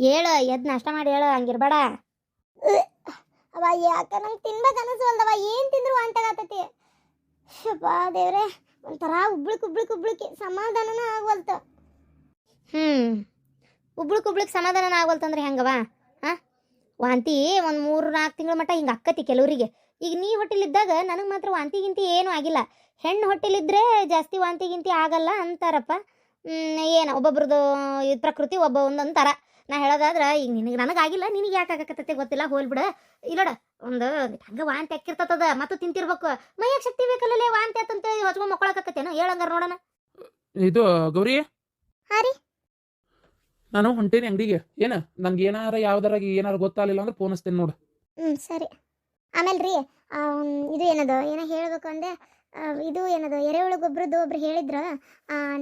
ಹೇಳು ಎದ್ದು ನಾಷ್ಟ ಮಾಡಿ ಹೇಳು, ಹಂಗಿರ್ಬೇಡ. ಅವ ಯಾಕೆ ನಂಗೆ ತಿನ್ಬೇಕು ಅನಿಸ್ವಲ್ದವ, ಏನು ತಿಂದ್ರು ಅಂತಾಗತ್ತೈತಿ. ಶಬ್ಬಾ ದೇವ್ರೆ, ಒಂಥರ ಉಬ್ಳಿಕ್ ಸಮಾಧಾನನ ಆಗವಲ್ತು. ಉಬ್ಳಿಕ್ ಸಮಾಧಾನ ಆಗವಲ್ತಂದ್ರೆ ಹೆಂಗವ? ಹಾಂ, ವಾಂತಿ ಒಂದು 3-4 ತಿಂಗಳ ಮಟ್ಟ ಹಿಂಗೆ ಅಕ್ಕತಿ ಕೆಲವರಿಗೆ. ಈಗ ನೀ ಹೊಟ್ಟಿಲಿದ್ದಾಗ ನನಗೆ ಮಾತ್ರ ವಾಂತಿ ಗಿಂತಿ ಏನೂ ಆಗಿಲ್ಲ. ಹೆಣ್ಣು ಹೊಟ್ಟಿಲಿದ್ರೆ ಜಾಸ್ತಿ ವಾಂತಿ ಗಿಂತಿ ಆಗಲ್ಲ ಅಂತಾರಪ್ಪ. ಏನು ಒಬ್ಬೊಬ್ರದ್ದು ಇದು ಪ್ರಕೃತಿ ಒಂದೊಂದು ಥರ. ನಾ ಹೇಳೋದಾದ್ರೆ ಈಗ ನನಗಾಗಿಲ್ಲ, ನಿನಗೆ ಯಾಕೆ ಆಗಕತ್ತೈತೆ ಗೊತ್ತಿಲ್ಲ, ಹೋಲ್ಬಿಡ. ಇಲ್ಲೋಡ ಒಂದು ಹಂಗೆ ವಾಂತಿ ಹಾಕಿರ್ತದ ಮತ್ತು ತಿಂತಿರ್ಬೇಕು. ಮೈಯಾಗ ಶಕ್ತಿ ಬೇಕಲ್ಲೇ, ವಾಂತಿ ಆತಂತೇಳಿ ಹೊಚ್ಕೊಂಡು ಮಕ್ಕಳಾಕತ್ತೇನೋ, ಹೇಳಂಗಾರ ನೋಡೋಣ. ಇದು ಗೌರಿ, ಹಾಂ ರೀ, ನಾನು ಹೊಂಟೇನಿ ಅಂಗಡಿಗೆ. ಏನು ನಂಗೆ ಏನಾರ ಗೊತ್ತಾಗಲಿಲ್ಲ ಅಂದ್ರೆ ಫೋನ್ ಹಚ್ತೇನೆ ನೋಡು. ಸರಿ. ಆಮೇಲೆ ರೀ, ಇದು ಏನದು ಏನೋ ಹೇಳಬೇಕು ಅಂದೆ. ಇದು ಏನದು ಎರೆಹುಳು ಗೊಬ್ಬರದ್ದು ಒಬ್ರು ಹೇಳಿದ್ರು.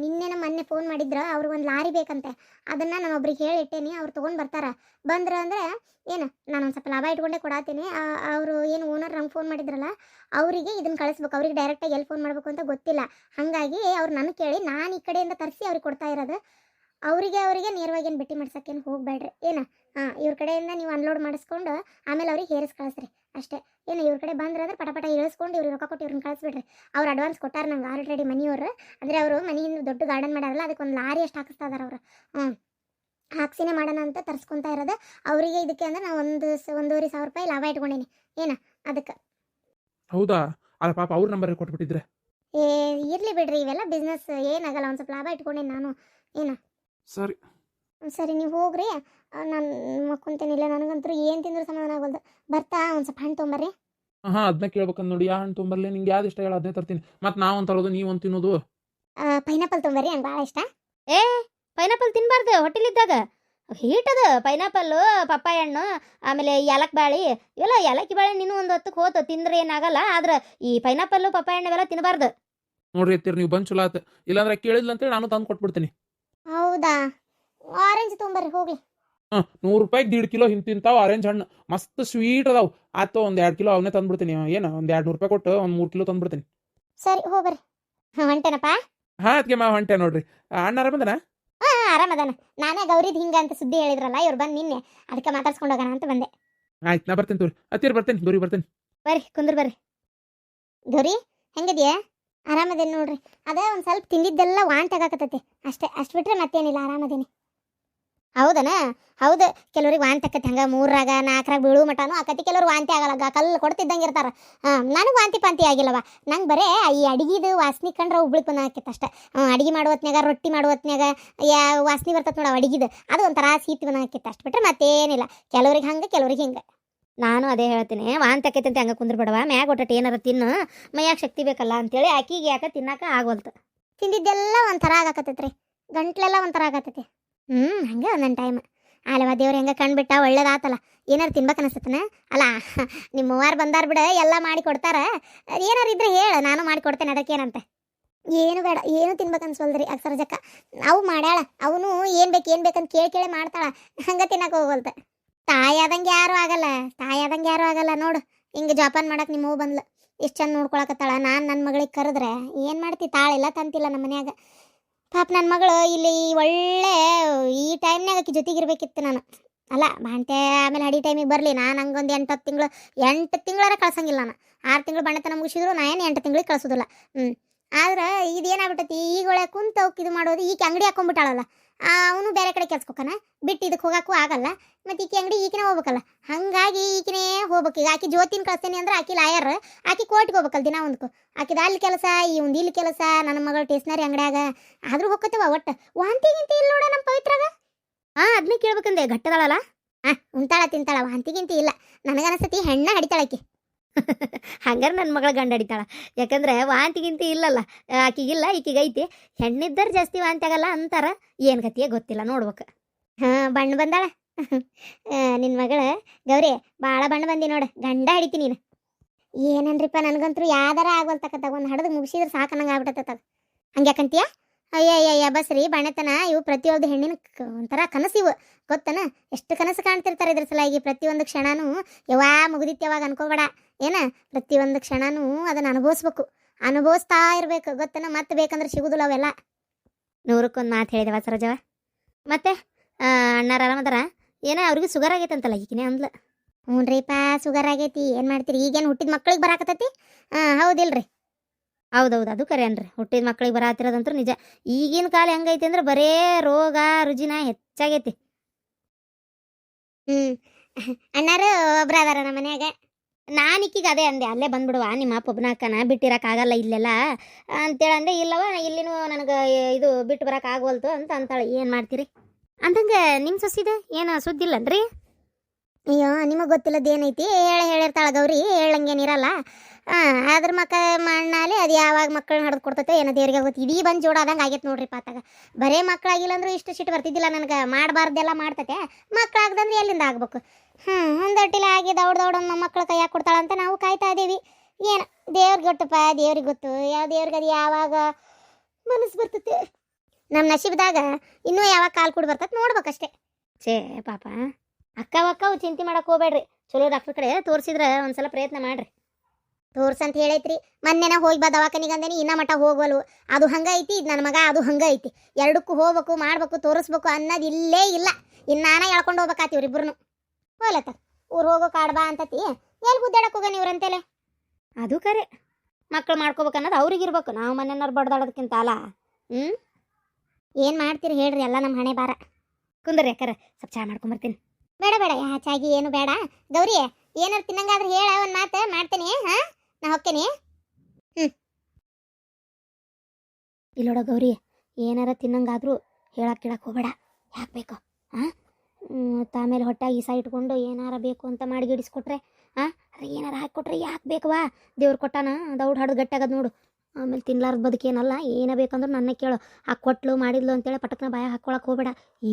ನಿನ್ನೆನ ಮೊನ್ನೆ ಫೋನ್ ಮಾಡಿದ್ರು, ಅವ್ರಿಗೆ ಒಂದು ಲಾರಿ ಬೇಕಂತೆ. ಅದನ್ನು ನಾನು ಒಬ್ರಿಗೆ ಹೇಳಿಟ್ಟೇನಿ, ಅವ್ರು ತೊಗೊಂಡು ಬರ್ತಾರೆ. ಬಂದ್ರೆ ಅಂದರೆ ಏನು ನಾನು ಒಂದು ಸ್ವಲ್ಪ ಲಾಭ ಇಟ್ಕೊಂಡೇ ಕೊಡಾತೀನಿ. ಅವರು ಏನು ಓನರ್ ನಂಗೆ ಫೋನ್ ಮಾಡಿದ್ರಲ್ಲ, ಅವರಿಗೆ ಇದನ್ನು ಕಳಿಸ್ಬೇಕು. ಅವ್ರಿಗೆ ಡೈರೆಕ್ಟಾಗಿ ಎಲ್ಲಿ ಫೋನ್ ಮಾಡಬೇಕು ಅಂತ ಗೊತ್ತಿಲ್ಲ. ಹಾಗಾಗಿ ಅವ್ರು ನನ್ನ ಕೇಳಿ ನಾನು ಈ ಕಡೆಯಿಂದ ತರಿಸಿ ಅವ್ರಿಗೆ ಕೊಡ್ತಾ ಇರೋದು. ಅವರಿಗೆ ನೇರವಾಗಿ ಏನು ಭೇಟಿ ಮಾಡ್ಸೋಕ್ಕೇನು ಹೋಗಬೇಡ್ರಿ. ಏನು ಇವ್ರ ಕಡೆಯಿಂದ ನೀವು ಅನ್ಲೋಡ್ ಮಾಡಿಸ್ಕೊಂಡು ಆಮೇಲೆ ಅವ್ರಿಗೆ ಹೇರಿಸಿ ಕಳಿಸ್ರಿ ಅಷ್ಟೇ. ಏನು ಇವ್ರ ಕಡೆ ಬಂದ್ರೆ ಅಂದ್ರೆ ಪಟ ಇಳಿಸ್ಕೊಂಡು ಇವ್ರಿಗೆ ರೊಕ್ಕ ಕೊಟ್ಟು ಇವ್ರನ್ನ ಕಳಿಸ್ಬಿಡ್ರಿ. ಅವ್ರು ಅಡ್ವಾನ್ಸ್ ಕೊಟ್ಟಾರ ನಂಗೆ ಆಲ್ರೆಡಿ ಮನೆಯವರು. ಅಂದರೆ ಅವರು ಮನೆಯಿಂದ ದೊಡ್ಡ ಗಾರ್ಡನ್ ಮಾಡ್ಯಾರಲ್ಲ, ಅದಕ್ಕೆ ಒಂದು ಲಾರಿ ಅಷ್ಟು ಹಾಕಿಸ್ತಾ ಇದಾರೆ ಅವರು. ಹಾಕ್ಸಿನೇ ಮಾಡೋಣ ಅಂತ ತರಿಸ್ಕೊತಾ ಇರೋದು. ಅವರಿಗೆ ಇದಕ್ಕೆ ಅಂದ್ರೆ ನಾವು 1,500 ರೂಪಾಯಿ ಲಾಭ ಇಟ್ಕೊಂಡೀನಿ. ಏನು ಅದಕ್ಕೆ. ಹೌದಾ? ಅಲ್ಲ ಪಾಪ ಅವ್ರ ನಂಬರ್ ಕೊಟ್ಬಿಟ್ಟಿದ್ರೆ. ಇರಲಿ ಬಿಡ್ರಿ, ಇವೆಲ್ಲ ಬಿಸ್ನೆಸ್ ಏನಾಗಲ್ಲ. ಒಂದು ಸ್ವಲ್ಪ ಲಾಭ ಇಟ್ಕೊಂಡೀನಿ ನಾನು. ಏನು ಸರಿ, ನೀವು ಹೋಗ್ರಿ, ನಾನು ಮಕ್ಕೊಂತೇನೆ. ಇಲ್ಲ ನನಗಂತೂ ಏನು ತಿಂದ್ರು ಸಮಾಧಾನ ಆಗೋಲ್ದು. ಬರ್ತಾ ಒಂದು ಸ್ವಲ್ಪ ಹಣ್ಣು ತೊಗೊಂಬರ್ರಿ. ಹಾಂ, ಅದನ್ನ ಕೇಳ್ಬೇಕಂದ್ ನೋಡಿ. ಹಣ್ಣು ತೊಗೊಂಬರ್ಲಿ, ನಿಂಗೆ ಯಾವ್ದು ಇಷ್ಟ ಹೇಳ ಅದನ್ನೇ ತರ್ತೀನಿ. ಮತ್ತು ನಾವು ಒಂದು ತರೋದು, ನೀವು ಒಂದು ತಿನ್ನೋದು. ಪೈನಾಪಲ್ ತೊಗೊಂಬರ್ರಿ, ನಂಗೆ ಭಾಳ ಇಷ್ಟ. ಪೈನಾಪಲ್ ತಿನ್ನಬಾರ್ದು ಹೊಟ್ಟಿಲಿದ್ದಾಗ. ಹೀಟ್ ಅದು ಪೈನಾಪಲ್ಲು, ಪಪ್ಪಾಯ ಹಣ್ಣು, ಆಮೇಲೆ ಏಲಕ್ಕಿ ಬಾಳೆ. ಇವೆಲ್ಲ ಏಲಕ್ಕಿ ಬಾಳೆ ನೀನು ಒಂದು ಹೊತ್ತಕ್ಕೆ ಹೋತು ತಿಂದ್ರೆ ಏನಾಗಲ್ಲ. ಆದ್ರೆ ಈ ಪೈನಾಪಲ್ಲು ಪಪ್ಪಾಯ ಹಣ್ಣು ಇವೆಲ್ಲ ತಿನ್ನಬಾರ್ದು ನೋಡ್ರಿ. ಎತ್ತೀರಿ ನೀವು ಬಂದು ಚಲೋ ಆತು. ಇಲ್ಲಾಂದ್ರೆ ಕೇಳಿದ್ಲ ಅಂತೇಳಿ ನಾನು ತಂದು ಕೊಟ್ಬಿಡ್ತೀನಿ. ಹೌದಾ? ಆರೆಂಜ್ ತೊಗೊಂಬರ್ರಿ ಹೋಗಿ. 100 ರೂಪಾಯಿಗೆ 1.5 ಕಿಲೋ ತಿಂತಾವ ಆರೆಂಜ್ ಹಣ್ಣು. ಮಸ್ತ್ ಸ್ವೀಟ್ ಅದಾವು. ಆತು, ಒಂದು 2 ಕಿಲೋ ಅವನ್ನೇ ತಂದ್ಬಿಡ್ತೀನಿ. ಏನು ಒಂದು 200 ರೂಪಾಯಿ ಕೊಟ್ಟು ಒಂದು 3 ಕಿಲೋ ತಂದ್ಬಿಡ್ತೀನಿ. ಸರಿ, ಹೋಗ್ಬರ್ರಿ. ಹೊಂಟೇನಪ್ಪ. ಹಾಂ, ಅದಕ್ಕೆ ಹೊಂಟೆ ನೋಡ್ರಿ. ಅಣ್ಣ ಆರಾಮದನ? ಆರಾಮದಾನ. ನಾನೇ ಗೌರಿದ್ ಹಿಂಗಂತ ಸುದ್ದಿ ಹೇಳಿದ್ರಲ್ಲ, ಇವ್ರು ಬಂದು ನಿನ್ನೆ, ಅದಕ್ಕೆ ಮಾತಾಡ್ಸ್ಕೊಂಡು ಹೋಗೋಣ ಅಂತ ಬಂದೆ. ಆಯ್ತು, ನಾ ಬರ್ತೇನೆ ತೋರಿ. ಹತ್ತಿರ ಬರ್ತೇನೆ, ಗೌರಿ ಬರ್ತೇನೆ. ಬರ್ರಿ, ಕುಂದ್ರ ಬರ್ರಿ. ಗೌರಿ ಹೆಂಗಿದ್ಯಾ? ಆರಾಮದೇನಿ ನೋಡ್ರಿ. ಅದೇ ಒಂದು ಸ್ವಲ್ಪ ತಿಂದಿದ್ದೆಲ್ಲ ವಾಂತಿ ಆಗಾಕತ್ತೈತಿ ಅಷ್ಟೇ. ಅಷ್ಟು ಬಿಟ್ರೆ ಮತ್ತೇನಿಲ್ಲ, ಆರಾಮದೇನಿ. ಹೌದನ? ಹೌದು, ಕೆಲವ್ರಿಗೆ ವಾಂತಿ ಆಕತಿ. ಹಂಗೆ 3ರಾಗ 4ರಾಗ ಬೀಳು ಮಟನೂ ಆಕತಿ. ಕೆಲವ್ರು ವಾಂತಿ ಆಗಲ್ಲ, ಕಲ್ಲು ಕೊಡ್ತಿದ್ದಂಗೆ ಇರ್ತಾರೆ. ನನಗೆ ವಾಂತಿ ಪಾಂತಿ ಆಗಿಲ್ಲವ. ನಂಗೆ ಬರೇ ಈ ಅಡಿಗೆದು ವಾಸನೆ ಕಂಡ್ರೆ ಉಬ್ಳಿಗೆ ಬಂದು ಆಕೈತೆ ಅಷ್ಟೇ. ಅಡಿಗೆ ಮಾಡುವತ್ನಾಗ, ರೊಟ್ಟಿ ಮಾಡುವತ್ನಾಗ ವಾಸನೆ ಬರ್ತದೆ ನೋಡವ ಅಡಿಗೆದು, ಅದು ಒಂಥರ ಸೀತಿ ಬಂದು ಆಕೈತೆ. ಅಷ್ಟು ಬಿಟ್ರೆ ಮತ್ತೇನಿಲ್ಲ. ಕೆಲವ್ರಿಗೆ ಹಂಗೆ, ಕೆಲವ್ರಿಗೆ ಹಿಂಗೆ. ನಾನು ಅದೇ ಹೇಳ್ತೀನಿ, ವಾಂತಿ ಆಕೈತೆ ಅಂತ ಹಂಗೆ ಕುಂದ್ರಬೇಡವ. ಮ್ಯಾಗ ಒಟ್ಟಟ್ಟು ಏನಾರ ತಿನ್ನು, ಮೈಯಾಗ ಶಕ್ತಿ ಬೇಕಲ್ಲ ಅಂತೇಳಿ. ಆಕಿಗೆ ಯಾಕೆ ತಿನ್ನಕ್ಕೆ ಆಗೋಲ್ತು. ತಿಂದಿದ್ದೆಲ್ಲ ಒಂಥರ ಆಗಾಕತ್ತೈತೆ ರೀ, ಗಂಟ್ಲೆಲ್ಲ ಒಂಥರ ಆಗತ್ತೈತಿ. ಹಂಗೆ ಒಂದೊಂದು ಟೈಮ್. ಅಲ್ಲವ ದೇವ್ರು ಹೆಂಗೆ ಕಂಡುಬಿಟ್ಟ, ಒಳ್ಳೇದಾತಲ್ಲ. ಏನಾರು ತಿನ್ಬೇಕು ಅನಿಸ್ತತನ ಅಲ್ಲ. ನಿಮ್ಮ ಮೂವಾರು ಬಂದಾರ ಬಿಡ, ಎಲ್ಲ ಮಾಡಿ ಕೊಡ್ತಾರ. ಏನಾರು ಇದ್ರೆ ಹೇಳು, ನಾನು ಮಾಡಿ ಕೊಡ್ತೇನೆ. ಅದಕ್ಕೇನಂತೆ. ಏನು ಬೇಡ, ಏನು ತಿನ್ಬೇಕು ಅನ್ಸೋಲ್ದ್ರಿ ಅಕ್ಷರಜಕ್ಕ. ಅವು ಮಾಡ್ಯಾಳ, ಅವನು ಏನು ಬೇಕಂತ ಕೇಳಿ ಮಾಡ್ತಾಳ. ಹಂಗೆ ತಿನ್ನಕ್ಕೆ ಹೋಗೋಲ್ತ. ತಾಯಾದಂಗೆ ಯಾರೂ ಆಗಲ್ಲ ನೋಡು. ಹಿಂಗೆ ಜೋಪಾನ ಮಾಡಕ್ಕೆ ನಿಮ್ಮ ಹೂ ಬಂದ್ಲು, ಎಷ್ಟು ಚಂದ ನೋಡ್ಕೊಳಕತ್ತಾಳ. ನಾನು ನನ್ನ ಮಗಳಿಗೆ ಕರೆದ್ರೆ ಏನು ಮಾಡ್ತಿ, ತಾಳಿಲ್ಲ ತಂತಿಲ್ಲ ನಮ್ಮ ಮನ್ಯಾಗ. ಪಾಪ ನನ್ನ ಮಗಳು ಇಲ್ಲಿ ಒಳ್ಳೆ ಈ ಟೈಮ್ನಾಗ ಆಕಿ ಜೊತೆಗಿರ್ಬೇಕಿತ್ತು ನಾನು. ಅಲ್ಲ ಬಾಣ್ತೆ ಆಮೇಲೆ ಹಡಿ ಟೈಮಿಗೆ ಬರಲಿ. ನಾನು ಹಂಗೊಂದು 8 ತಿಂಗಳಾರ ಕಳ್ಸಂಗಿಲ್ಲ. ನಾನು 6 ತಿಂಗಳು ಬಣ್ಣತನ ಮುಗಿಸಿದ್ರು, ನಾ ಏನು 8 ತಿಂಗಳಿಗೆ ಕಳ್ಸೋದಿಲ್ಲ. ಆದ್ರೆ ಇದೇನಾಗ್ಬಿಟ್ಟೈತಿ, ಈಗ ಒಳ್ಳೆ ಕುಂತ ಅವಕ್ಕೆ ಇದು ಮಾಡೋದು. ಈಕೆ ಅಂಗಡಿ ಹಾಕೊಂಡ್ಬಿಟ್ಟಾಳಲ್ಲ, ಅವನು ಬೇರೆ ಕಡೆ ಕೆಲ್ಸಕ್ಕೋಕನ ಬಿಟ್ಟು ಇದಕ್ಕೆ ಹೋಗೋಕ್ಕೂ ಆಗಲ್ಲ. ಮತ್ತು ಈಕೆ ಅಂಗಡಿ ಈಕಿನೇ ಹೋಗ್ಬೇಕಲ್ಲ. ಹಾಗಾಗಿ ಈಕಿನೇ ಹೋಗ್ಬೇಕು. ಈಗ ಆಕಿ ಜ್ಯೋತಿನ ಕಳಿಸ್ತೇನೆ ಅಂದ್ರೆ ಆಕಿ ಲಾಯರ್, ಆಕಿ ಕೋರ್ಟ್ಗೆ ಹೋಗ್ಬೇಕಲ್ಲ ದಿನ ಒಂದಕ್ಕೂ. ಆಕಿದ ಅಲ್ಲಿ ಕೆಲಸ, ಈ ಒಂದು ಇಲ್ಲಿ ಕೆಲಸ. ನನ್ನ ಮಗಳು ಟೇಸ್ನರಿ ಅಂಗಡಿಯಾಗ ಆದರೂ ಹೋಗ್ತೇವ. ಒಟ್ಟು ವಾಂತಿಗಿಂತ ಇಲ್ಲ ನೋಡ ನಮ್ಮ ಪವಿತ್ರಾಗ. ಅದನ್ನೇ ಕೇಳ್ಬೇಕಂದೆ, ಗಟ್ಟದಾಳಲ್ಲ. ಉಣ್ತಾಳ ತಿಂತಾಳ, ವಾಂತಿಗಿಂತ ಇಲ್ಲ. ನನಗನ್ಸತಿ ಹೆಣ್ಣ ಹಡಿತಾಳಕಿ. ಹಂಗಾರೆ ನನ್ನ ಮಗಳ ಗಂಡ ಹಿಡಿತಾಳ. ಯಾಕಂದ್ರೆ ವಾಂತಿಗಿಂತ ಇಲ್ಲಲ್ಲ, ಆಕಿಗಿಲ್ಲ, ಈಕಿಗೈತಿ. ಹೆಣ್ಣಿದ್ದರ್ ಜಾಸ್ತಿ ವಾಂತಿ ಆಗಲ್ಲ ಅಂತಾರ. ಏನು ಗತಿಯೇ ಗೊತ್ತಿಲ್ಲ, ನೋಡ್ಬೇಕು. ಬಣ್ಣ ಬಂದಾಳ ನಿನ್ನ ಮಗಳು ಗೌರಿ. ಭಾಳ ಬಣ್ಣ ಬಂದಿ ನೋಡು, ಗಂಡ ಹಿಡಿತೀನಿ ನೀನು. ಏನನ್ರಿಪ್ಪ, ನನಗಂತೂ ಯಾವ್ದಾರ ಆಗೋಲ್ತಕ್ಕಂತ. ಒಂದು ಹಡದು ಮುಗಿಸಿದ್ರೆ ಸಾಕನಂಗೆ ಆಗ್ಬಿಟ್ಟತ್ತ. ಹಂಗ್ಯಾಕಂತೀಯ? ಅಯ್ಯ ಬಸ್ರಿ, ಬಣ್ಣತನ ಇವು ಪ್ರತಿಯೊಂದು ಹೆಣ್ಣಿನ ಒಂಥರ ಕನಸು. ಇವು ಗೊತ್ತನ? ಎಷ್ಟು ಕನಸು ಕಾಣ್ತಿರ್ತಾರೆ ಇದ್ರ ಸಲಾಗಿ. ಪ್ರತಿಯೊಂದು ಕ್ಷಣನೂ ಮುಗಿದಿತ್ತು ಯಾವಾಗ ಅನ್ಕೋಬೇಡ. ಪ್ರತಿಯೊಂದು ಕ್ಷಣನೂ ಅದನ್ನು ಅನುಭವಿಸ್ತಾ ಇರಬೇಕು. ಗೊತ್ತನ? ಮತ್ತೆ ಬೇಕಂದ್ರೆ ಸಿಗುದಿಲ್ಲ ಅವೆಲ್ಲ. 100ಕ್ಕೆ 1 ಮಾತು ಹೇಳಿದೆವ ಸರೋಜವ. ಮತ್ತೆ ಅಣ್ಣಾರ ಆರಾಮದಾರ? ಏನೋ ಅವ್ರಿಗೆ ಶುಗರ್ ಆಗೈತಂತಲ್ಲ ಈಗಿನೇ ಅಂದ್ಲ. ಹ್ಞೂನ್ರಿಪ್ಪ ಶುಗರ್ ಆಗೈತಿ ಏನು ಮಾಡ್ತೀರಿ ಈಗೇನು ಹುಟ್ಟಿದ ಮಕ್ಳಿಗೆ ಬರಾಕತ್ತೈತಿ ಹೌದಿಲ್ರಿ. ಹೌದೌದು, ಅದು ಕರೆ ಅನ್ರಿ. ಹುಟ್ಟಿದ ಮಕ್ಳಿಗೆ ಬರತ್ತಿರೋದಂತೂ ನಿಜ. ಈಗಿನ ಕಾಲ ಹೆಂಗೈತಿ ಅಂದ್ರೆ ಬರೇ ರೋಗ ರುಜಿನ ಹೆಚ್ಚಾಗೈತಿ. ಹ್ಞೂ ಅಣ್ಣಾರು ಒಬ್ರು ಅದಾರ ನಮ್ಮ ಮನ್ಯಾಗ. ನಾನು ಈಕಿಗೆ ಅದೇ ಅಂದೆ, ಅಲ್ಲೇ ಬಂದ್ಬಿಡುವ ನಿಮ್ಮ ಅಪ್ಪ ಒಬ್ಬನಾಕನ ಬಿಟ್ಟಿರೋಕ್ಕಾಗಲ್ಲ ಇಲ್ಲೆಲ್ಲ ಅಂತೇಳಿ ಅಂದೆ. ಇಲ್ಲವ ಇಲ್ಲಿನೂ ನನಗೆ ಇದು ಬಿಟ್ಟು ಬರಕ್ಕೆ ಆಗವಲ್ತು ಅಂತ ಅಂತಾಳೆ. ಏನು ಮಾಡ್ತೀರಿ ಅಂತಂಗೆ ನಿಮ್ಮ ಸೊಸಿದ ಏನು ಸುದ್ದಿ ಇಲ್ಲನ್ರಿ? ಅಯ್ಯೋ ನಿಮಗೆ ಗೊತ್ತಿಲ್ಲದ ಏನೈತಿ ಹೇಳಿರ್ತಾಳೆ ಗೌರಿ, ಹೇಳಂಗೇನಿರಲ್ಲ. ಅದ್ರ ಮಣ್ಣಾಲಿ ಅದು ಯಾವಾಗ ಮಕ್ಕಳನ್ನ ಹಡ್ದು ಕೊಡ್ತೈತೆ ಏನೋ ದೇವ್ರಿಗೆ ಗೊತ್ತು. ಇಡೀ ಬಂದು ಜೋಡಾದಂಗೆ ಆಗೈತೆ ನೋಡ್ರಿ ಪಾತಾಗ. ಬರೇ ಮಕ್ಕಳಾಗಿಲ್ಲ ಅಂದ್ರೆ ಇಷ್ಟು ಸಿಟ್ಟು ಬರ್ತಿದ್ದಿಲ್ಲ ನನಗೆ. ಮಾಡಬಾರ್ದೆಲ್ಲ ಮಾಡ್ತೈತೆ, ಮಕ್ಕಳಾಗ್ದಂದ್ರೆ ಎಲ್ಲಿಂದ ಆಗ್ಬೇಕು. ಒಂದೊಟ್ಟಿಲ ಆಗಿ ದೌಡ್ ಮಕ್ಕಳ ಕೈಯಾಗ ಕೊಡ್ತಾಳಂತ ನಾವು ಕಾಯ್ತಾ ಇದ್ದೀವಿ. ಏನು ದೇವ್ರಿಗೆ ಗೊತ್ತಪ್ಪ, ದೇವ್ರಿಗೆ ಗೊತ್ತು. ಯಾವ ದೇವ್ರಿಗೆ ಅದು ಯಾವಾಗ ಮನಸ್ಸು ಬರ್ತೈತೆ. ನಮ್ಮ ನಶೀಬ್ದಾಗ ಇನ್ನೂ ಯಾವಾಗ ಕಾಲು ಕೂಡಿ ಬರ್ತೈತೆ ನೋಡ್ಬೇಕಷ್ಟೇ. ಛೇ ಪಾಪ. ಅಕ್ಕವಕ್ಕವು ಚಿಂತೆ ಮಾಡಕ್ಕೆ ಹೋಗ್ಬೇಡ್ರಿ. ಚಲೋ ಡಾಕ್ಟರ್ ಕಡೆ ತೋರಿಸಿದ್ರೆ ಒಂದ್ಸಲ ಪ್ರಯತ್ನ ಮಾಡ್ರಿ. ತೋರ್ಸಂತ ಹೇಳೈತ್ರಿ. ಮೊನ್ನೆನ ಹೋಗಿ ಬಾ ದವಾಖಾನಿಗೆ ಅಂದೇನಿ, ಇನ್ನ ಮಠ ಹೋಗ್ವಲ್ವು. ಅದು ಹಂಗೆ ಐತಿ, ಇದು ನನ್ನ ಮಗ ಅದು ಹಂಗೆ ಐತಿ. ಎರಡಕ್ಕೂ ಹೋಗ್ಬೇಕು, ಮಾಡ್ಬೇಕು, ತೋರಿಸ್ಬೇಕು ಅನ್ನೋದು ಇಲ್ಲೇ ಇಲ್ಲ. ಇನ್ನು ನಾನೇ ಎಳ್ಕೊಂಡು ಹೋಗ್ಬೇಕಾತೀವ್ರಿ ಇಬ್ರು. ಹೋಲತ್ತ ಊರು ಹೋಗೋ ಕಾಡ್ಬಾ ಅಂತತಿ. ಎಲ್ಲಿ ಗುದ್ದಾಡಕ್ಕೆ ಹೋಗ ನೀವ್ರಂತೇಲೆ. ಅದು ಕರೆ. ಮಕ್ಕಳು ಮಾಡ್ಕೋಬೇಕು ಅನ್ನೋದು ಅವ್ರಿಗಿರ್ಬೇಕು, ನಾವು ಮನೆಯವ್ರು ಬಡ್ದಾಡೋದಕ್ಕಿಂತ ಅಲ್ಲ. ಏನು ಮಾಡ್ತೀರಿ ಹೇಳ್ರಿ, ಎಲ್ಲ ನಮ್ಮ ಹಣೆ ಬಾರ. ಕುಂದ್ರಿ ಯಾಕಾರ ಸ್ವಲ್ಪ ಚಾ ಮಾಡ್ಕೊಂಬರ್ತೀನಿ. ಬೇಡ ಬೇಡ ಚಾಗಿ ಏನು ಬೇಡ. ಗೌರಿ ಏನಾರು ತಿನ್ನಂಗಾದ್ರೆ ಹೇಳ, ಒಂದು ಮಾತು ಮಾಡ್ತೇನೆ. ನಾ ಹೋಗ್ತೇನೆ. ಇಲ್ಲೋಡ ಗೌರಿ, ಏನಾರ ತಿನ್ನಂಗಾದ್ರೂ ಹೇಳಕ್ಕೆ ಕೇಳಕ್ಕೆ ಹೋಗಬೇಡ. ಯಾಕೆ ಬೇಕು ಆಮೇಲೆ ಹೊಟ್ಟಾಗಿ ಈ ಸಹ ಇಟ್ಕೊಂಡು ಏನಾರ ಬೇಕು ಅಂತ ಮಾಡಿ ಗಿಡಿಸ್ಕೊಟ್ರೆ ಏನಾರ ಹಾಕಿಕೊಟ್ರೆ ಯಾಕೆ ಬೇಕವಾ? ದೇವ್ರು ಕೊಟ್ಟಾನ ದೌಡ್ ಹಾಡು ಗಟ್ಟಾಗದು ನೋಡು. ಆಮೇಲೆ ತಿನ್ಲಾರ್ದು ಬದುಕೇನಲ್ಲ. ಏನ ಬೇಕಂದ್ರೆ ನನ್ನ ಕೇಳು. ಆ ಕೊಟ್ಲು ಮಾಡಿದ್ಲು ಅಂತೇಳಿ ಪಟಕ್ನ ಬಾಯ ಹಾಕ್ಕೊಳಕ್ಕೆ ಹೋಗಬೇಡ.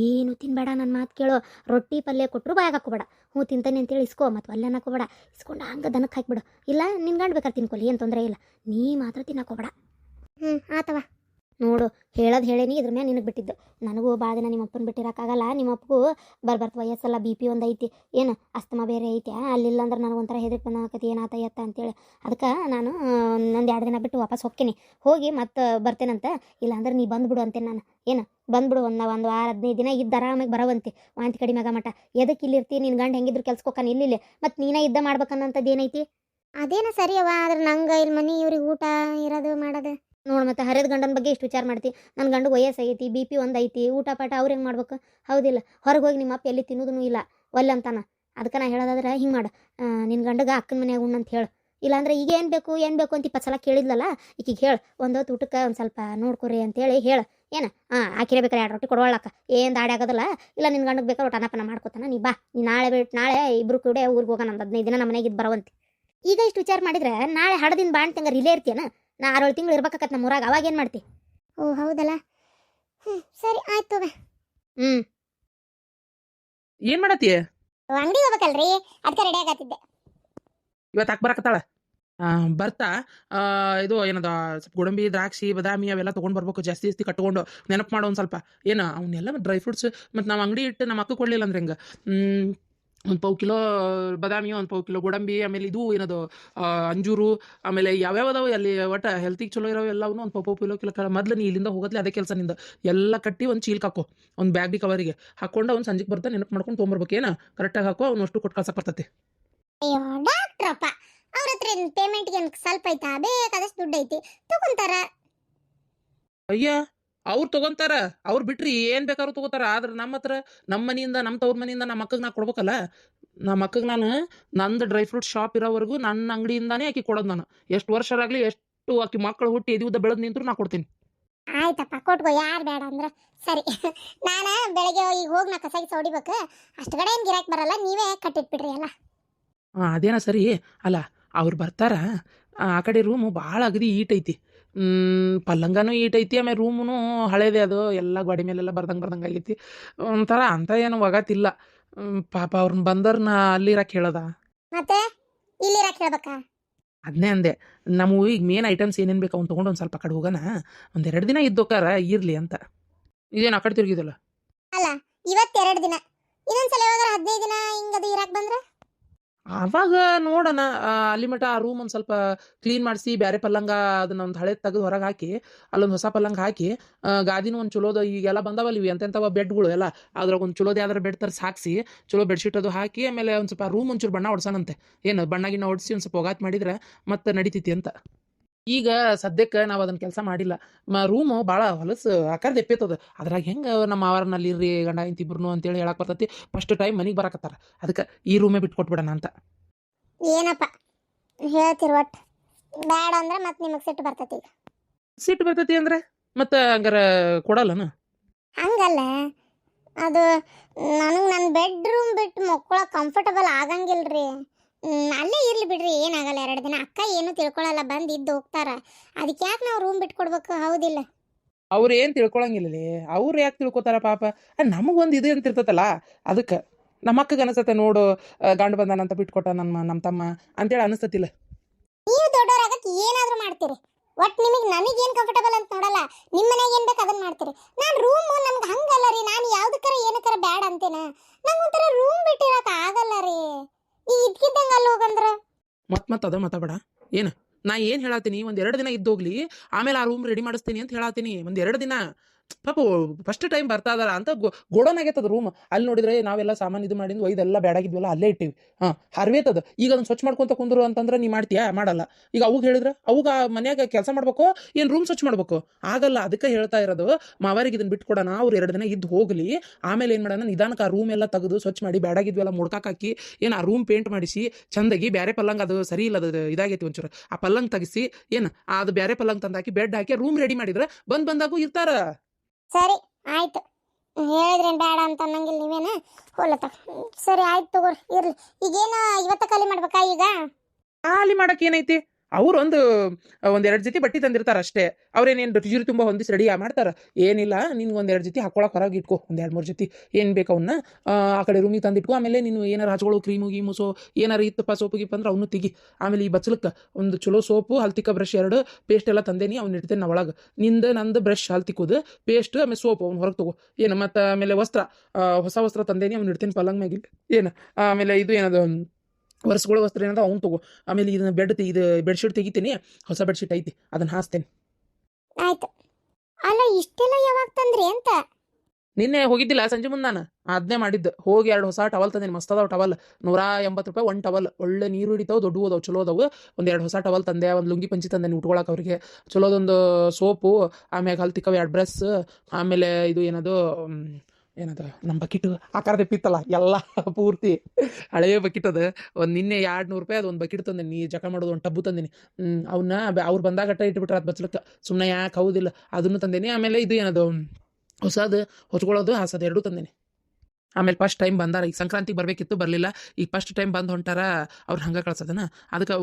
ಏನು ತಿನ್ಬೇಡ, ನನ್ನ ಮಾತು ಕೇಳು. ರೊಟ್ಟಿ ಪಲ್ಯ ಕೊಟ್ಟರು ಬಾಯಾಗ ಹಾಕೋಬೇಡ. ತಿಂತಾನೆ ಅಂತೇಳಿ ಇಸ್ಕೋ, ಮತ್ತು ಒಲ್ಲೆ ಹಾಕೋಬೇಡ. ಇಸ್ಕೊಂಡು ಹಂಗೆ ದನಕ್ಕೆ ಹಾಕಿಬಿಡು. ಇಲ್ಲ ನಿನ್ನ ಗಂಡು ಬೇಕಾದ್ರೆ ತಿನ್ಕೊಲಿ, ಏನು ತೊಂದರೆ ಇಲ್ಲ. ನೀ ಮಾತ್ರ ತಿನ್ನಕೋಬೇಡ. ಆತವ ನೋಡು, ಹೇಳೋದು ಹೇಳೇನಿ, ಇದ್ರ ಮೇಲೆ ನಿನಗೆ ಬಿಟ್ಟಿದ್ದು. ನನಗೂ ಭಾಳ ದಿನ ನಿಮ್ಮ ಅಪ್ಪನ ಬಿಟ್ಟಿರೋಕ್ಕಾಗಲ್ಲ. ನಿಮ್ಮ ಅಪ್ಪಗೂ ಬರ್ಬರ್ತು ವಯಸ್ಸಲ್ಲ, BP ಒಂದು ಐತಿ, ಏನು ಅಸ್ತಮ ಬೇರೆ ಐತೆ. ಅಲ್ಲಿಲ್ಲ ಅಂದ್ರೆ ನನಗೊಂಥರ ಹೆದರಿಕೆ ಬಂದಾಕತಿ, ಏನಾತ ಎತ್ತ ಅಂತೇಳಿ. ಅದಕ್ಕೆ ನಾನು ಒಂದು 2 ದಿನ ಬಿಟ್ಟು ವಾಪಸ್ ಹೋಗ್ತೀನಿ. ಹೋಗಿ ಮತ್ತೆ ಬರ್ತೇನಂತ. ಇಲ್ಲಾಂದ್ರೆ ನೀ ಬಂದುಬಿಡು ಅಂತೇನೆ ನಾನು. ಏನು ಬಂದುಬಿಡು, ಒಂದು ವಾರ 15 ದಿನ ಇದ್ದು ಆರಾಮಾಗಿ ಬರವಂತೆ. ವಾಂತಿ ಕಡಿಮೆ ಆಗ ಮಟ. ಎದಕ್ಕೆ ಇಲ್ಲಿರ್ತಿ? ನಿನ್ನ ಗಂಡು ಹೆಂಗಿದ್ರು ಕೆಲ್ಸಕ್ಕೋಕಾನ ಇಲ್ಲಿಲ್ಲ, ಮತ್ತು ನೀನೇ ಇದ್ದ ಮಾಡ್ಬೇಕನ್ನಂಥದ್ದು ಏನೈತಿ? ಅದೇನು ಸರಿಯವ, ಆದ್ರೆ ನಂಗೆ ಇಲ್ಲಿ ಮನೆ ಇವ್ರಿಗೆ ಊಟ ಇರೋದು ಮಾಡೋದು ನೋಡು. ಮತ್ತು ಹರಿದ ಗಂಡನ ಬಗ್ಗೆ ಇಷ್ಟು ವಿಚಾರ ಮಾಡ್ತಿ. ನನ್ನ ಗಂಡು ವಯಸ್ಸು ಐತಿ, BP ಒಂದು ಐತಿ, ಊಟ ಪಾಠ ಅವ್ರು ಹೆಂಗೆ ಮಾಡ್ಬೇಕು? ಹೌದಿಲ್ಲ? ಹೊರಗೆ ಹೋಗಿ ನಿಮ್ಮ ಅಪ್ಪ ಎಲ್ಲಿ ತಿನ್ನೋದೂ ಇಲ್ಲ, ಒಲ್ಲೆ ಅಂತಾನ. ಅದಕ್ಕೆ ನಾ ಹೇಳೋದಾದ್ರೆ ಹಿಂಗೆ ಮಾಡು, ನಿನ್ನ ಗಂಡಗೆ ಅಕ್ಕನ ಮನ್ಯಾಗ ಉಣ್ಣಂತ ಹೇಳು. ಇಲ್ಲಾಂದ್ರೆ ಈಗ ಏನು ಬೇಕು ಅಂತ 20 ಸಲ ಕೇಳಿದ್ಲಲ್ಲ, ಈಕಿಗೆ ಹೇಳು ಒಂದು ಊಟಕ್ಕೆ ಒಂದು ಸ್ವಲ್ಪ ನೋಡ್ಕೊರಿ ಅಂತೇಳಿ ಹೇಳು. ಏನು ಆಕಿರೇ ಬೇಕಾರೆ 2 ರೊಟ್ಟಿ ಕೊಡೋಳಕ್ಕ, ಏನು ದಾಡಿ ಆಗೋದಿಲ್ಲ. ಇಲ್ಲ ನಿನ್ನ ಗಂಡಗೆ ಬೇಕಾದ್ರೆ ಊಟ ಅನ್ನಪನ ಮಾಡ್ಕೊತಾನ. ನೀ ಬಾ, ನೀ ನಾಳೆ ಇಬ್ರು ಕೂಡ ಊರಿಗೆ ಹೋಗೋಣ. 15 ದಿನ ನಮ್ಮ ಮನೆಗೆ ಇದು ಬರವಂತೆ. ಈಗ ಇಷ್ಟು ವಿಚಾರ ಮಾಡಿದ್ರೆ ನಾಳೆ ಹಡದಿನ ಬಾಣ್ ತಿಂಗಾರ ಇಲ್ಲೇ ಇರ್ತೀಯನ? ನಾ 6 ತಿಂಗಳು ಇರ್ಬೇಕಾಕತ್ ನಮ್ಮ ಊರಾಗ. ಅವಾಗ ಏನು ಮಾಡ್ತಿ? ಓ ಹೌದಲ್ಲ. ಸರಿ ಆಯ್ತು. ಏನ್ ಮಾಡತ್ತಿ? ಅಂಗಡಿ ಹೋಗ್ಬೇಕಲ್ರಿ, ಅದಕ್ಕೆ ರೆಡಿ ಆಗತ್ತಿದ್ದೆ. ಇವತ್ತು ಹಾಕಿ ಬರಕತ್ತಾಳ. ಬರ್ತಾ ಇದು ಏನದ ಸ್ವಲ್ಪ ಗೋಡಂಬಿ, ದ್ರಾಕ್ಷಿ, ಬಾದಾಮಿ ಅವೆಲ್ಲ ತೊಗೊಂಡು ಬರ್ಬೇಕು. ಜಾಸ್ತಿ ಕಟ್ಕೊಂಡು ನೆನಪು ಮಾಡೋ ಒಂದು ಸ್ವಲ್ಪ. ಏನು ಅವನ್ನೆಲ್ಲ ಡ್ರೈ ಫ್ರೂಟ್ಸ್. ಮತ್ತು ನಾವು ಅಂಗಡಿ ಇಟ್ಟು ನಮ್ಮ ಅಕ್ಕ ಕೊಡಲಿಲ್ಲ ಅಂದ್ರೆ ಹೆಂಗೆ? 1 ಪಾವು ಕಿಲೋ ಬಾದಾಮಿ, 1 ಪಾವು ಕಿಲೋ ಗೋಡಂಬಿ, ಆಮೇಲೆ ಇದು ಏನದು ಅಂಜೂರು, ಆಮೇಲೆ ಯಾವ್ಯಾವದಾವು ಅಲ್ಲಿ ಒಟ್ಟು ಹೆಲ್ತಿಗೆ ಚಲೋ ಇರೋ ಎಲ್ಲವೂ 1 ಪಾವು ಕಿಲೋ ಮೊದಲು ನೀ ಇಲ್ಲಿಂದ ಹೋಗೋದ್ಲಿ ಅದೇ ಕೆಲಸ ನಿಂದ. ಎಲ್ಲ ಕಟ್ಟಿ ಒಂದು ಚೀಲ್ಗೆ ಹಾಕೋ, ಒಂದು ಬ್ಯಾಗ್ ಕವರಿಗೆ ಹಾಕ್ಕೊಂಡು ಅವ್ನು ಸಂಜೆಗೆ ಬರ್ತಾ ನೆನಪು ಮಾಡ್ಕೊಂಡು ತೊಗೊಂಬರ್ಬೇಕು. ಏನು ಕರೆಕ್ಟಾಗಿ ಹಾಕೋ, ಅವ್ನು ಅಷ್ಟು ಕೊಟ್ಟು ಕಳ್ಸಕ್ಕೆ ಬರ್ತೈತಿ. ಅಯ್ಯೋ ಡಾಕ್ಟ್ರಪ್ಪ, ಅವ್ರ ಹತ್ರ ಪೇಮೆಂಟ್ಗೆ ಸ್ವಲ್ಪ ಐತಾ? ಬೇಕಾದಷ್ಟು ದುಡ್ಡು ಐತಿ, ತಗೊಂತಾರ. ಅಯ್ಯ, ಅವ್ರು ತೊಗೊಂತಾರ, ಅವ್ರು ಬಿಟ್ರಿ ಏನು ಬೇಕಾದ್ರೂ ತೊಗೋತಾರ. ಆದ್ರೆ ನಮ್ಮ ಹತ್ರ ನಮ್ಮ ಮನೆಯಿಂದ, ನಮ್ಮ ತವ್ರ ಮನೆಯಿಂದ ನಮ್ಮ ಅಕ್ಕಗೆ ನಾ ಕೊಡ್ಬೇಕಲ್ಲ. ನಮ್ಮ ಅಕ್ಕಗೆ ನಾನು ನಂದು ಡ್ರೈ ಫ್ರೂಟ್ ಶಾಪ್ ಇರೋವರೆಗೂ ನನ್ನ ಅಂಗಡಿಯಿಂದಾನೇ ಆಕಿ ಕೊಡೋದು. ನಾನು ಎಷ್ಟು ವರ್ಷ ಆಗಲಿ, ಎಷ್ಟು ಆಕಿ ಮಕ್ಕಳು ಹುಟ್ಟಿ ಎದಿಯುದ್ದ ಬೆಳೆದು ನಿಂತರೂ ನಾ ಕೊಡ್ತೀನಿ. ಆಯ್ತಪ್ಪ, ಕೊಟ್ಕೋ, ಯಾರು ಬೇಡ ಅಂದ್ರೆ. ಸರಿ, ನಾನು ಬೆಳಗ್ಗೆ ಈಗ ಹೋಗಿ ನಾ ಕಸಾಗಿ ಹೊಡಿಬೇಕು. ಅಷ್ಟು ಕಡೆ ಏನು ಗಿರಾಕಿ ಬರಲ್ಲ, ನೀವೇ ಕಟ್ಟಿಟ್ಬಿಡ್ರಿ ಎಲ್ಲ. ಅದೇನ ಸರಿ ಅಲ್ಲ. ಅವ್ರು ಬರ್ತಾರ. ಆ ಕಡೆ ರೂಮು ಭಾಳ ಅಗದಿ ಈಟೈತಿ. ಪಲ್ಲಂಗನೂ ಈಟೈತಿ, ಆಮೇಲೆ ರೂಮು ಹಳೇದೆ. ಅದು ಎಲ್ಲ ಗೋಡೆ ಮೇಲೆಲ್ಲ ಬರ್ದಂಗೆ ಆಗೈತಿ. ಒಂಥರ ಅಂತ ಏನು ಒಗತಿಲ್ಲ. ಪಾಪ ಅವ್ರನ್ನ ಬಂದವ್ರನ್ನ ಅಲ್ಲಿರಕ್ಕೆ ಹೇಳೋದ. ಮತ್ತೆ ಇಲ್ಲಿರಕ್ಕೆ ಹೇಳ್ಬೇಕಾ? ಅದನ್ನೇ ಅಂದೆ. ನಮ್ಮ ಈಗ ಮೇನ್ ಐಟಮ್ಸ್ ಏನೇನು ಬೇಕು ಅವ್ನು ತೊಗೊಂಡು ಒಂದು ಸ್ವಲ್ಪ ಕಡೆ ಹೋಗೋಣ. 1-2 ದಿನ ಇದ್ದೋಕಾರ ಇರಲಿ ಅಂತ. ಇದೇನು ಆ ಕಡೆ ತಿರುಗಿದಲ್ಲ? ಅಲ್ಲ, ಇವತ್ತು 2 ದಿನ, ಇನ್ನೊಂದ್ಸಲ ಯಾವಾಗ 15 ದಿನ ಹಿಂಗದು ಇರಕ್ಕೆ ಬಂದ್ರೆ ಆವಾಗ ನೋಡೋಣ ಅಲ್ಲಿ ಮಟ ಆ ರೂಮ್ ಒಂದು ಸ್ವಲ್ಪ ಕ್ಲೀನ್ ಮಾಡಿಸಿ ಬೇರೆ ಪಲ್ಲಂಗ ಅದನ್ನ ಒಂದು ಹಳೆ ತೆಗೆದು ಹೊರಗೆ ಹಾಕಿ ಅಲ್ಲೊಂದು ಹೊಸ ಪಲ್ಲಂಗ ಹಾಕಿ ಗಾದಿನೂ ಒಂದು ಚಲೋದ ಈಗೆಲ್ಲ ಬಂದಾವಲ್ಲ ಇವು ಎಂತೆಂಥವ ಬೆಡ್ಗಳು ಎಲ್ಲ ಅದ್ರಾಗ ಒಂದು ಚಲೋದು ಯಾವ್ದಾರು ಬೆಡ್ ತರಿಸಿ ಹಾಕಿಸಿ ಚಲೋ ಬೆಡ್ಶೀಟ್ ಅದು ಹಾಕಿ ಆಮೇಲೆ ಒಂದು ಸ್ವಲ್ಪ ರೂಮ್ ಒಂಚೂರು ಬಣ್ಣ ಹೊಡ್ಸೋಣಂತೆ ಏನು ಬಣ್ಣ ಗಿಣ್ಣ ಹೊಡಿಸಿ ಒಂದು ಸ್ವಲ್ಪ ಒಗಾತ್ ಮಾಡಿದ್ರೆ ಮತ್ತೆ ನಡಿತೈತಿ ಅಂತ ಈಗ ಸದ್ಯಕ್ಕೆ ನಾವು ಅದನ್ನ ಕೆಲಸ ಮಾಡಿಲ್ಲ ರೂಮು ಭಾಳ ಹೊಲಸು ಆಕಾರದ ಎಪ್ಪೈತದ ಅದ್ರಾಗ ಹೆಂಗೆ ನಮ್ಮ ಅವರ್ನಲ್ಲಿ ಇರ್ರಿ ಗಂಡ ಇಂತ ಇಬ್ರು ಅಂತೇಳಿ ಹೇಳಕ್ ಬರ್ತೈತಿ ಫಸ್ಟ್ ಟೈಮ್ ಮನೆಗೆ ಬರಾಕತ್ತಾರ ಅದಕ್ಕೆ ಈ ರೂಮೇ ಬಿಟ್ಟು ಕೊಟ್ಬಿಡೋಣ ಅಂತ ಏನಪ್ಪ ಹೇಳ್ತಿರ್ ಒಟ್ಟು ಬ್ಯಾಡ ಅಂದ್ರೆ ಮತ್ತೆ ನಿಮಗೆ ಸಿಟ್ಟು ಬರ್ತೈತಿ ಈಗ. ಸಿಟ್ಟು ಬರ್ತೈತಿ ಅಂದ್ರೆ ಮತ್ತೆ ಹಂಗಾರ ಕೊಡಲ್ಲನ ಹಂಗಲ್ಲ ಅದು ನನಗೆ ನನ್ನ ಬೆಡ್ರೂಮ್ ಬಿಟ್ಟು ಮಕ್ಕಳ ಕಂಫರ್ಟಬಲ್ ಆಗಂಗಿಲ್ರಿ. ಅಲ್ಲೇ ಇರ್ಲಿ ಬಿಡ್ರಿ, ಏನಾಗಲ್ಲ 2 ದಿನ. ಅಕ್ಕ ಏನು ತಿಳ್ಕೊಳಲ್ಲ, ಬಂದು ಇದ್ದು ಹೋಗ್ತಾರ. ಅದಕ್ಕೆ ಯಾಕೆ ನಾವು ರೂಮ್ ಬಿಟ್ಟು ಕೊಡ್ಬೇಕು? ಹೌದಿಲ್ಲ? ಅವ್ರು ಏನು ತಿಳ್ಕೊಳಂಗಿಲ್ಲ ಅವ್ರು ಯಾಕೆ ತಿಳ್ಕೊತಾರ ಪಾಪ ನಮಗೊಂದು ಇದು ಅಂತ ಇರ್ತೈತಲ್ಲ ಅದಕ್ಕೆ ನಮ್ಮ ಅಕ್ಕಗೆ ಅನಿಸ್ತತೆ ನೋಡು ಗಂಡ ಬಂದಾನಂತ ಬಿಟ್ಕೊಟ್ಟ ನಮ್ಮ ತಮ್ಮ ಅಂತೇಳಿ ಅನಿಸ್ತತಿಲ್ಲ. ನೀವು ದೊಡ್ಡವರಾಗಕ್ಕೆ ಏನಾದರೂ ಮಾಡ್ತೀರಿ, ಒಟ್ಟು ನಿಮಗೆ ನನಗೇನು ಕಂಫರ್ಟಬಲ್ ಅಂತ ನೋಡಲ್ಲ. ನಿಮ್ಮ ಮನೆಗೆ ಏನು ಬೇಕು ಅದನ್ನ ಮಾಡ್ತೀರಿ. ನಾನು ರೂಮು ನಮ್ಗೆ ಹಂಗಲ್ಲ ರೀ, ನಾನು ಯಾವ್ದಕ್ಕಾರ ಏನಕ್ಕಾರ ಬ್ಯಾಡ ಅಂತೇನ. ನಂಗೆ ಒಂಥರ ರೂಮ್ ಬಿಟ್ಟಿರಕ್ಕೆ ಆಗಲ್ಲ ರೀ. ಈಗ ಇದ್ಕಿದ್ದಂಗೆ ಅಲ್ಲಿ ಹೋಗಂದ್ರೆ ಮತ್ತೆ ಅದ ಮಾತಾಡ ಏನು ನಾ ಏನು ಹೇಳತ್ತೀನಿ, 1-2 ದಿನ ಇದ್ದೋಗ್ಲಿ ಆಮೇಲೆ ಆ ರೂಮ್ ರೆಡಿ ಮಾಡಿಸ್ತೀನಿ ಅಂತ ಹೇಳತ್ತೀನಿ. 1-2 ದಿನ ಪಾಪ ಫಸ್ಟ್ ಟೈಮ್ ಬರ್ತಾ ಇದಾರ ಅಂತ ಗೋಡನ್ ಆಗೈತದ ರೂಮ್. ಅಲ್ಲಿ ನೋಡಿದ್ರೆ ನಾವೆಲ್ಲ ಸಾಮಾನು ಇದು ಮಾಡಿದ್ವಿ ಒಯ್ದೆಲ್ಲ ಬೇಡಾಗಿದ್ವಲ್ಲ ಅಲ್ಲೇ ಇಟ್ಟಿವಿ. ಹರ್ವೇತದ ಈಗ ಅದನ್ನ ಸ್ವಚ್ಛ ಮಾಡ್ಕೊಂತ ಕುಂದ್ರು ಅಂತಂದ್ರೆ ನೀ ಮಾಡ್ತೀಯಾ? ಮಾಡಲ್ಲ. ಈಗ ಅವಾಗ ಹೇಳಿದ್ರೆ ಅವಾಗ ಮನ್ಯಾಗ ಕೆಲಸ ಮಾಡ್ಬೇಕು ಏನು ರೂಮ್ ಸ್ವಚ್ಛ ಮಾಡ್ಬೇಕು? ಆಗಲ್ಲ. ಅದಕ್ಕೆ ಹೇಳ್ತಾ ಇರೋದು ಮಾವರಿಗೆ ಇದನ್ನ ಬಿಟ್ಕೊಡೋಣ, ಅವ್ರು 2 ದಿನ ಇದ್ದು ಹೋಗ್ಲಿ, ಆಮೇಲೆ ಏನು ಮಾಡೋಣ ನಿಧಾನಕ್ಕೆ ಆ ರೂಮ್ ಎಲ್ಲ ತೆಗೆದು ಸ್ವಚ್ಛ ಮಾಡಿ ಬೇಡಾಗಿದ್ವೆಲ್ಲ ಮುಡ್ಕಾಕ್ ಹಾಕಿ ಏನು ಆ ರೂಮ್ ಪೇಂಟ್ ಮಾಡಿಸಿ ಚಂದಾಗಿ ಬೇರೆ ಪಲ್ಲಂಗ್ ಅದು ಸರಿ ಇಲ್ಲ, ಅದು ಇದಾಗೈತಿ ಒಂಚೂರು, ಆ ಪಲ್ಲಂಗ್ ತೆಗಿಸಿ ಏನು ಅದು ಬೇರೆ ಪಲ್ಲಂಗ್ ತಂದಾಕಿ ಬೆಡ್ ಹಾಕಿ ರೂಮ್ ರೆಡಿ ಮಾಡಿದ್ರೆ ಬಂದಾಗೂ ಇರ್ತಾರ. ಸರಿ ಆಯ್ತು, ಹೇಳಿದ್ರೇನು ಬೇಡ ಅಂತ ಅನ್ನಂಗಿಲ್ಲ ನೀವೇನ ಹೋಲತ್ತ. ಸರಿ ಆಯ್ತು ತಗೋರಿ, ಇರ್ಲಿ. ಈಗೇನು ಇವತ್ತ ಖಾಲಿ ಮಾಡ್ಬೇಕಾ? ಈಗ ಖಾಲಿ ಮಾಡಕ್ ಏನೈತಿ? ಅವ್ರು ಒಂದೆರಡು ಜೊತೆ ಬಟ್ಟೆ ತಂದಿರ್ತಾರ ಅಷ್ಟೇ. ಅವ್ರೇನೇನು ಟಿಜುರಿ ತುಂಬ ಹೊಂದಿಸಿ ರೆಡಿ ಮಾಡ್ತಾರ ಏನಿಲ್ಲ. ನಿನ್ಗೆ 1-2 ಜೊತೆ ಹಾಕೊಳಕ್ ಹೊರಗೆ ಇಟ್ಕೋ, 1-2-3 ಜೊತೆ ಏನು ಬೇಕು ಅವನ್ನ ಆ ಕಡೆ ರೂಮಿಗೆ ತಂದಿಟ್ಕೋ. ಆಮೇಲೆ ನೀನು ಏನಾರು ಹಚ್ಕೊಳ್ಳೋ ಕ್ರೀಮು ಗೀಮು ಏನಾರು ಇತ್ತಪ್ಪ ಸೋಪು ಗೀಪ್ ಅಂದ್ರೆ ಅವನು ತೆಗಿ. ಆಮೇಲೆ ಈ ಬಚ್ಚಲಕ್ಕೆ ಒಂದು ಚಲೋ ಸೋಪು, ಹಲ್ತಿಕ್ಕ ಬ್ರಷ್ 2 ಪೇಸ್ಟ್ ಎಲ್ಲ ತಂದೇನಿ, ಅವ್ನು ಇಡ್ತೇನೆ ನಾ ಒಳಗೆ. ನಂದು ಬ್ರಷ್ ಹಲ್ತಿಕ್ಕೋದು ಪೇಸ್ಟ್ ಆಮೇಲೆ ಸೋಪು ಅವ್ನು ಹೊರಗೆ ತಗೋ. ಏನು ಮತ್ತು ಆಮೇಲೆ ವಸ್ತ್ರ, ಹೊಸ ವಸ್ತ್ರ ತಂದೇನಿ, ಅವ್ನು ಇಡ್ತೇನೆ ಪಲ್ಲಂಗ್ ಮ್ಯಾಗಿಲ್ಲ. ಏನು ಆಮೇಲೆ ಇದು ಏನದು ವರ್ಷಗಳ ವಸ್ತ್ರ ಏನದ ಅವ್ನು ತಗೋ. ಆಮೇಲೆ ಇದನ್ನ ಇದು ಬೆಡ್ಶೀಟ್ ತೆಗಿತೀನಿ, ಹೊಸ ಬೆಡ್ಶೀಟ್ ಐತಿ ಅದನ್ನ ಹಾಸ್ತೇನೆ. ಆಯ್ತು. ಅಲ್ಲ ಇಷ್ಟೆಲ್ಲ ಯಾವಾಗ ತಂದ್ರಿ ಅಂತ? ನಿನ್ನೆ ಹೋಗಿದ್ದಿಲ್ಲ ಸಂಜೆ ಮುಂದೆ ನಾನು ಅದನ್ನೇ ಮಾಡಿದ್ದು. ಹೋಗಿ 2 ಹೊಸ ಟವಲ್ ತಂದೇನಿ, ಮಸ್ತ್ ಅದಾವ ಟವಲ್. 180 ರೂಪಾಯಿ ಒಂದು ಟವಲ್. ಒಳ್ಳೆ ನೀರು ಹಿಡಿತಾವೆ, ದೊಡ್ಡ ಅದಾವು, ಚಲೋ ಅದಾವು. 1-2 ಹೊಸ ಟವಲ್ ತಂದೆ, ಒಂದು ಲುಂಗಿ ಪಂಚಿ ತಂದೆ ಉಟ್ಕೊಳಕ್ಕೆ ಅವ್ರಿಗೆ. ಚಲೋದೊಂದು ಸೋಪು, ಆಮ್ಯಾಗ ಹಲ್ತಿಕ್ಕವು 2 ಬ್ರಷ್, ಆಮೇಲೆ ಇದು ಏನದು ನಮ್ಮ ಬಕೆಟು ಆಕಾರದ ಎಪ್ಪಿತ್ತಲ್ಲ ಎಲ್ಲ ಪೂರ್ತಿ ಹಳೆಯ ಬಕೆಟ್ ಅದು. ಒಂದು ನಿನ್ನೆ 200 ರೂಪಾಯಿ ಅದು ಒಂದು ಬಕೆಟ್ ತಂದೆ. ನೀ ಜಕ ಮಾಡೋದು ಒಂದು ಟಬ್ಬು ತಂದೇನಿ. ಅವನ್ನ ಅವ್ರು ಬಂದಾಗ ಅಟ್ಟ ಇಟ್ಬಿಟ್ರೆ ಅದು ಬಚ್ಚಲಕ್ಕೆ ಸುಮ್ಮನೆ ಯಾಕೆ ಹೌದಿಲ್ಲ, ಅದನ್ನು ತಂದೇನಿ. ಆಮೇಲೆ ಇದು ಹೊಸದು ಹೊಚ್ಕೊಳ್ಳೋದು ಹಾಸೋದು 2 ತಂದೇನಿ. ಆಮೇಲೆ ಫಸ್ಟ್ ಟೈಮ್ ಬಂದಾರ, ಈಗ ಸಂಕ್ರಾಂತಿಗೆ ಬರಬೇಕಿತ್ತು ಬರಲಿಲ್ಲ, ಈಗ ಫಸ್ಟ್ ಟೈಮ್ ಬಂದು ಹೊಂಟಾರ, ಅವ್ರು ಹಂಗೆ ಕಳ್ಸೋದನ. ಅದಕ್ಕೆ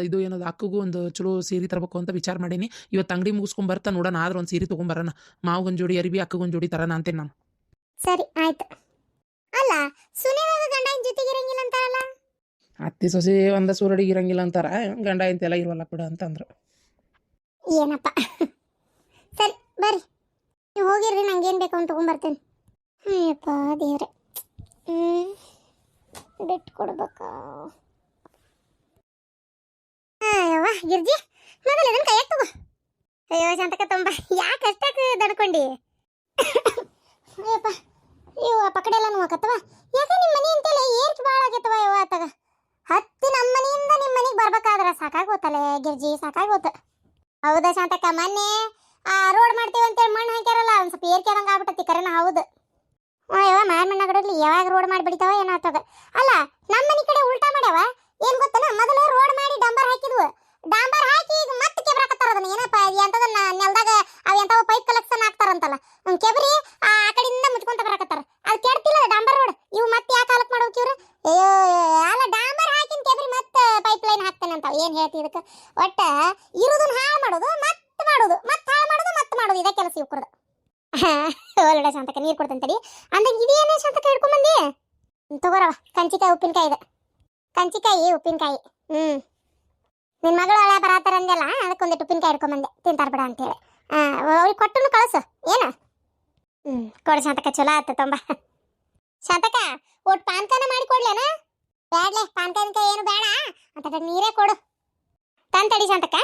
ಇದು ಅಕ್ಕಗೂ ಒಂದು ಚಲೋ ಸೀರೆ ತರಬೇಕು ಅಂತ ವಿಚಾರ ಮಾಡೀನಿ. ಇವತ್ತು ಅಂಗಡಿ ಮುಗಿಸ್ಕೊಂಡ್ ಬರ್ತಾ ನೋಡೋಣ, ಆದ್ರೆ ಒಂದು ಸೀರೆ ತೊಗೊಂಬರೋಣ. ಮಾವಗೊಂದು ಜೋಡಿ ಅರಿವಿ, ಅಕ್ಕಗೊಂದು ಜೋಡಿ ತರೋಣ ಅಂತೇನೆ ನಾನು. ಸರಿ ಆಯ್ತು. ಅಲ್ಲ ಸುನೇವಾಗ ಗಂಡ ಜೊತೆಗೆ ಇರಂಗಿಲ್ಲ ಅಂತಾರಲ್ಲ? ಅತ್ತಿ ಸೊಸೆ ಒಂದ ಸೂರಡಿಗೆ ಇರಂಗಿಲ್ಲ ಅಂತಾರ, ಗಂಡ ಇಂತೆಲ್ಲ ಇರುವಲ್ಲ ಬಿಡು ಅಂತ ಅಂದ್ರು. ಏನಪ್ಪ. ಸರಿ ಬರ್ರಿ, ನೀವು ಹೋಗಿರ್ರಿ, ನಂಗೇನು ಬೇಕು ಅಂತ ತೊಗೊಂಬರ್ತೇನೆ. ಅಯ್ಯಪ್ಪ ದೇವ್ರೆ, ಬಿಟ್ಟು ಕೊಡ್ಬೇಕಾ? ಅಯ್ಯವ್ವ ಗಿರ್ಜಿ, ಮೊದಲು ಇದನ್ನು ಕೈಯಾಗ ತಗೋ. ಅಯ್ಯೋ ಶಾಂತಕ ತುಂಬ ಯಾಕೆ ಅಷ್ಟಾಕ ದಡ್ಕೊಂಡಿ? ಅಯ್ಯಪ್ಪ ಇವ ಪಕಡೆ ಎಲ್ಲ ನೋವಾಕತ್ತವ. ಯಾಕೆ ನಿಮ್ಮ ಮನೆ ಅಂತೇಳಿ ಏರ್ಚ್ ಭಾಳ ಆಗೈತವ ಇವ ಆತಾಗ. ಹತ್ತಿ ನಮ್ಮ ಮನೆಯಿಂದ ನಿಮ್ಮ ಮನೆಗೆ ಬರ್ಬೇಕಾದ್ರೆ ಸಾಕಾಗೋತಲೆ ಗಿರ್ಜಿ, ಸಾಕಾಗೋತ. ಹೌದಾ ಶಾಂತಕ್ಕ, ಮೊನ್ನೆ ರೋಡ್ ಮಾಡ್ತೀವಿ ಅಂತೇಳಿ ಮಣ್ಣು ಹಾಕ್ಯಾರಲ್ಲ, ಒಂದು ಸ್ವಲ್ಪ ಏರ್ಕೆದಂಗೆ ಆಗ್ಬಿಟ್ಟತಿ. ಕರೆನ ಹೌದು. ಅಯ್ಯವ ಮಣ್ಣ ಕಡಲಿ ಯಾವಾಗ ರೋಡ್ ಮಾಡಿ ಬಿಡಿತಾವ ಏನೋ ಆತಾಗ. ಅಲ್ಲ ನಮ್ಮ ಮನೆ ಕಡೆ ಉಲ್ಟಾ ಮಾಡ್ಯಾವ. ಏನು ಗೊತ್ತನ, ಮೊದಲು ರೋಡ್ ಮಾಡಿ ಡಂಬರ್ ಹಾಕಿದ್ವು, ಡಾಂಬರ್ ಹಾಕಿ ಈಗ ಮತ್ತೆ ಕೆಬ್ರಾಕತ್ತಾರ. ಅದನ್ನ ಏನಪ್ಪ ಎಂತದನ್ನ ನೆಲದಾಗ ಅವೆಂತವ ಪೈಪ್ ಕಲೆಕ್ಷನ್ ಹಾಕ್ತಾರಂತಲ್ಲ, ಕೆಬ್ರಿ ಆ ಕಡೆಯಿಂದ ಮುಚ್ಕೊಂತ ಬರಾಕತ್ತಾರ. ಅದು ಕೆಡ್ತಿಲ್ಲ ಡಾಂಬರ್ ರೋಡ್. ಇವು ಮತ್ತೆ ಯಾಕೆ ಕಾಲಕ್ಕೆ ಮಾಡೋಕೆ ಇವ್ರು? ಅಯ್ಯೋ ಅಲ್ಲ ಡಾಂಬರ್ ಹಾಕಿನ ಕೆಬ್ರಿ ಮತ್ತೆ ಪೈಪ್ ಲೈನ್ ಹಾಕ್ತೇನೆ ಅಂತ ಏನು ಹೇಳ್ತಿ ಇದಕ್ಕೆ? ಒಟ್ಟ ಇರುದನ್ನ ಹಾಳು ಮಾಡೋದು, ಮತ್ತೆ ಮಾಡೋದು, ಮತ್ತೆ ಹಾಳು ಮಾಡೋದು, ಮತ್ತೆ ಮಾಡೋದು, ಇದೇ ಕೆಲಸ ಇವ್ರದ್ದು. ಒಳ್ಳೆ ಶಾಂತಕ ನೀರು ಕೊಡ್ತಂತಡಿ ಅಂದಂಗೆ ಇದೇನೇ ಶಾಂತಕ ಹಿಡ್ಕೊಂಬಂದಿ? ತಗೋರವ, ಕಂಚಿಕಾಯಿ ಉಪ್ಪಿನಕಾಯಿ ಇದೆ, ಕಂಚಿಕಾಯಿ ಉಪ್ಪಿನಕಾಯಿ. ನಿನ್ನ ಮಗಳು ಹಳೆ ಬರತ್ತಾರ ಅಂದೆಲ್ಲ, ಅದಕ್ಕೊಂದಿಟ್ಟು ಉಪ್ಪಿನಕಾಯಿ ಹಿಡ್ಕೊಂಬಂದೆ, ತಿಂತಾರ ಬಿಡ ಅಂತೇಳಿ. ಅವ್ರಿಗೆ ಕೊಟ್ಟನು ಕಳಿಸು ಏನು. ಕೊಡು ಶಾಂತಕ, ಚಲೋ ಆಯ್ತು ತುಂಬ. ಶಾಂತಕ ಒಟ್ಟು ಪಾನ್ಕಾನ ಮಾಡಿ ಕೊಡ್ಲೇನ? ಬ್ಯಾಡ್ಲೆ ಪಾನ್ಕಾಯಿ ಏನು ಬೇಡ ಅಂತ ನೀರೇ ಕೊಡು ತಂತಡಿ ಶಾಂತಕ್ಕ